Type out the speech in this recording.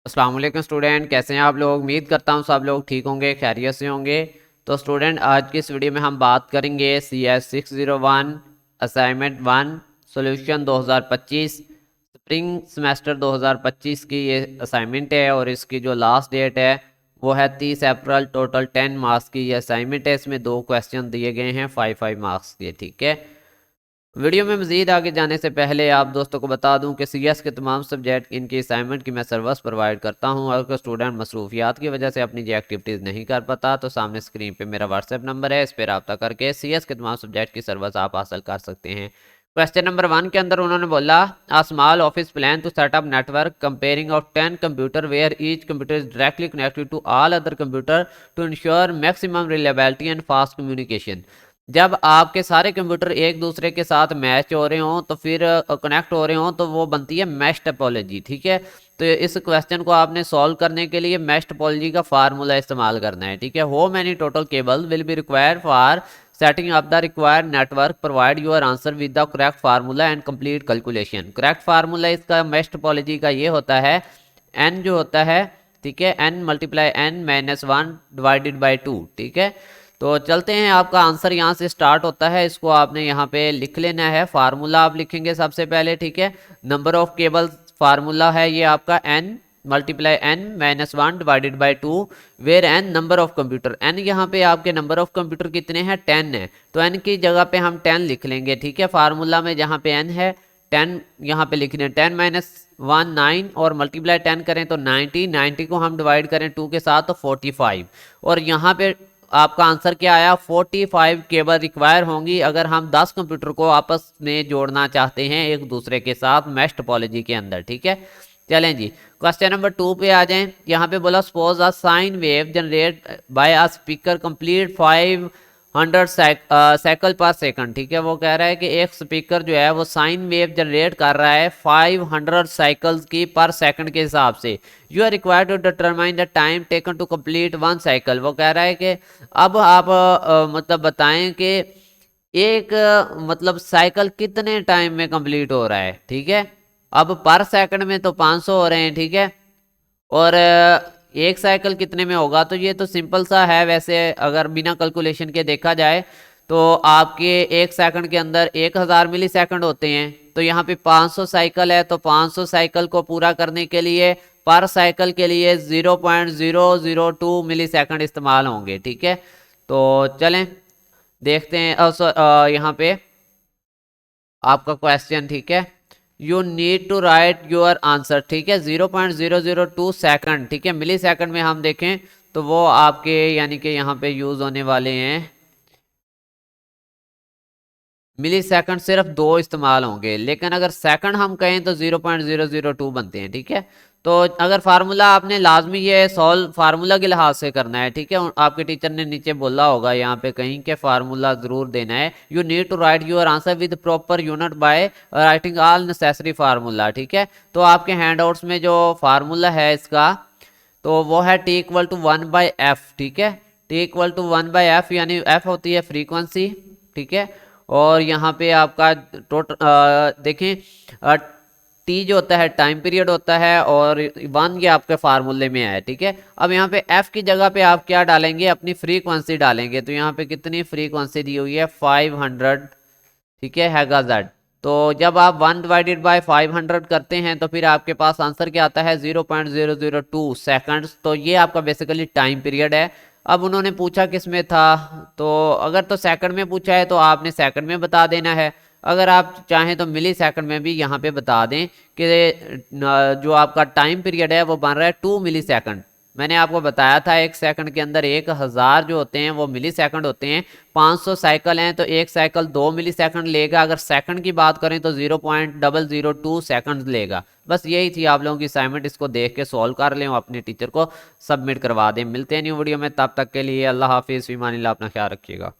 अस्सलाम वालेकुम स्टूडेंट, कैसे हैं आप लोग। उम्मीद करता हूँ सब लोग ठीक होंगे, खैरियत से होंगे। तो स्टूडेंट, आज की इस वीडियो में हम बात करेंगे CS 601 assignment 1 solution 2025 spring semester 2025 की ये असाइनमेंट है और इसकी जो लास्ट डेट है वो है 30 अप्रैल। टोटल 10 मार्क्स की ये असाइनमेंट है। इसमें 2 क्वेश्चन दिए गए हैं 5 मार्क्स के, ठीक है। वीडियो में मजीद आगे जाने से पहले आप दोस्तों को बता दूं कि CS के तमाम सब्जेक्ट इनकी असाइनमेंट की मैं सर्विस प्रोवाइड करता हूं। अगर स्टूडेंट मसरूफियात की वजह से अपनी जो एक्टिविटीज़ नहीं कर पाता तो सामने स्क्रीन पे मेरा व्हाट्सएप नंबर है, इस पर रब्ता करके CS के तमाम सब्जेक्ट की सर्विस आप हासिल कर सकते हैं। क्वेश्चन नंबर 1 के अंदर उन्होंने बोला, a small office plan to set up network comparing of 10 computer where each computer is directly connected to all other computer to ensure maximum reliability and fast communication. जब आपके सारे कंप्यूटर एक दूसरे के साथ मैच हो रहे हों तो फिर कनेक्ट हो रहे हों तो वो बनती है मैश टोपोलॉजी, ठीक है। तो इस क्वेश्चन को आपने सॉल्व करने के लिए मैश टोपोलॉजी का फार्मूला इस्तेमाल करना है, ठीक है। How many total cable will be required for setting up the required network, provide your answer with the correct formula and complete calculation. Correct formula इसका मैश टोपोलॉजी का ये होता है, एन जो होता है, ठीक है, N multiply N minus 1 divided by 2, ठीक है। तो चलते हैं, आपका आंसर यहाँ से स्टार्ट होता है, इसको आपने यहाँ पे लिख लेना है। फार्मूला आप लिखेंगे सबसे पहले, ठीक है। नंबर ऑफ केबल फार्मूला है ये आपका N multiply N minus 1 divided by 2, where N number of computer. N यहाँ पे आपके नंबर ऑफ कंप्यूटर कितने हैं, 10 है, तो एन की जगह पे हम 10 लिख लेंगे, ठीक है। फार्मूला में जहाँ पे एन है 10 यहाँ पे लिखने 10 माइनस 1 9 और मल्टीप्लाई 10 करें तो 90 को हम डिवाइड करें 2 के साथ तो 45। और यहाँ पे आपका आंसर क्या आया, 45 केबल रिक्वायर होंगी अगर हम 10 कंप्यूटर को आपस में जोड़ना चाहते हैं एक दूसरे के साथ मैश टोपोलॉजी के अंदर, ठीक है। चलें जी, क्वेश्चन नंबर 2 पे आ जाएं। यहाँ पे बोला, suppose a sine wave generate by a speaker complete 500 cycle per second, ठीक है। वो कह रहा है कि एक स्पीकर जो है वो साइन वेव जनरेट कर रहा है 500 साइकिल्स की पर सेकंड के हिसाब से। You are required to determine the time taken to complete 1 cycle. वो कह रहा है कि अब आप मतलब बताएं कि एक मतलब साइकिल कितने टाइम में कंप्लीट हो रहा है, ठीक है। अब पर सेकंड में तो 500 हो रहे हैं, ठीक है। और एक साइकिल कितने में होगा, तो ये तो सिंपल सा है वैसे, अगर बिना कैलकुलेशन के देखा जाए तो आपके एक सेकंड के अंदर 1000 मिली सेकंड होते हैं। तो यहाँ पे 500 साइकिल है, तो 500 साइकिल को पूरा करने के लिए पर साइकिल के लिए 0.002 मिली सेकंड इस्तेमाल होंगे, ठीक है। तो चलें देखते हैं यहाँ पे आपका क्वेश्चन, ठीक है। You need to write your answer, ठीक है। 0.002 सेकंड, ठीक है, मिली सेकंड में हम देखें तो वो आपके यानी कि यहाँ पे यूज होने वाले हैं मिली सेकंड, सिर्फ 2 इस्तेमाल होंगे। लेकिन अगर सेकंड हम कहें तो 0.002 बनते हैं, ठीक है। तो अगर फार्मूला आपने लाजमी ये सॉल्व फार्मूला के लिहाज से करना है, ठीक है। आपके टीचर ने नीचे बोला होगा यहाँ पे कहीं के फार्मूला जरूर देना है। You need to write your answer with proper unit by writing all necessary formula, ठीक है। तो आपके हैंडआउट्स में जो फार्मूला है इसका तो वो है T=1/f, ठीक है। T=1/f यानी f होती है फ्रीक्वेंसी, ठीक है। और यहाँ पे आपका टोटल देखें टी जो होता है टाइम पीरियड होता है और 1 ये आपके फार्मूले में है, ठीक है। अब यहाँ पे f की जगह पे आप क्या डालेंगे, अपनी फ्रीक्वेंसी डालेंगे। तो यहाँ पे कितनी फ्रीक्वेंसी दी हुई है, 500, ठीक है, हैगा जेड। तो जब आप 1 डिवाइडेड बाय 500 करते हैं तो फिर आपके पास आंसर क्या आता है, 0.002 सेकंड्स। तो ये आपका बेसिकली टाइम पीरियड है। अब उन्होंने पूछा किस में था, तो अगर तो सेकंड में पूछा है तो आपने सेकंड में बता देना है। अगर आप चाहें तो मिली सेकंड में भी यहाँ पे बता दें कि जो आपका टाइम पीरियड है वो बन रहा है 2 मिली सेकंड। मैंने आपको बताया था एक सेकंड के अंदर 1000 जो होते हैं वो मिली सेकंड होते हैं। 500 साइकिल हैं तो एक साइकिल 2 मिली सेकंड लेगा। अगर सेकंड की बात करें तो 0.002 सेकंड लेगा। बस यही थी आप लोगों की असाइनमेंट, इसको देख के सॉल्व कर लें और अपने टीचर को सबमिट करवा दें। मिलते हैं न्यू वीडियो में, तब तक के लिए अल्लाह हाफिज़, फ़ी अमानिल्लाह, अपना ख्याल रखिएगा।